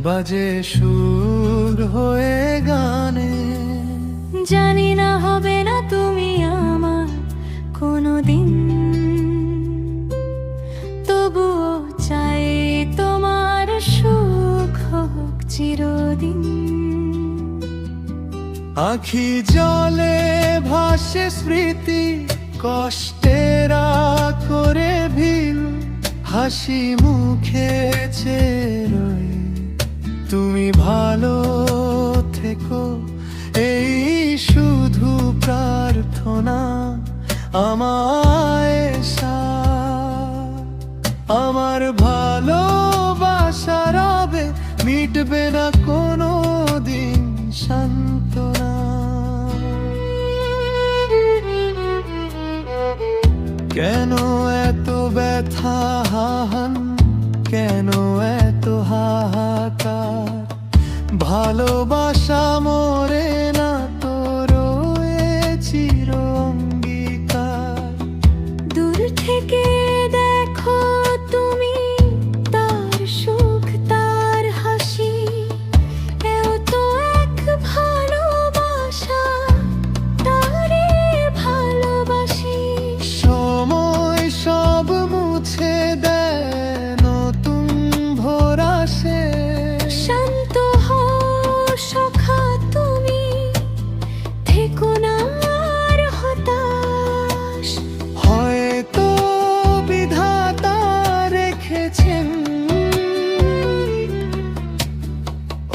বাজে সুর হয়ে গানে। জানি না হবে না তুমি আমার কোনোদিন, তবুও চাই তোমার সুখ হোক চিরদিন। আখি জলে ভাসে স্মৃতি, কষ্টেরা করে ভিল, হাসি মুখে চেরোই তুমি ভালো থেকো, এই শুধু প্রার্থনা আমায়। আমার ভালোবাসা রবে, মিটবে না কোনো দিন সান্ত্বনা। কেন এত ব্যথা হাহান, কেন এত হাহাকার, ভালোবাসা মরে না তো রয়ে চির অঙ্গীকার। দূর থেকে দেখো তুমি তার সুখ তার হাসি, এও তো এক ভালোবাসা, তারে ভালোবাসি। সময় সব মুছে দেয়, নতুন ভোর আসে। শান্ত হও সখা তুমি, থেকো না আর হতাশ। হয়তো বিধাতা রেখেছেন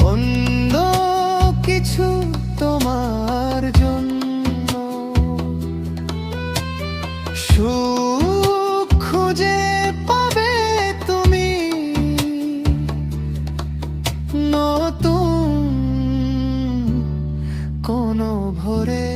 অন্য কিছু তোমার জন্য। সুখ খুঁজে পাবে তুমি নতুন কোনো ভোরে।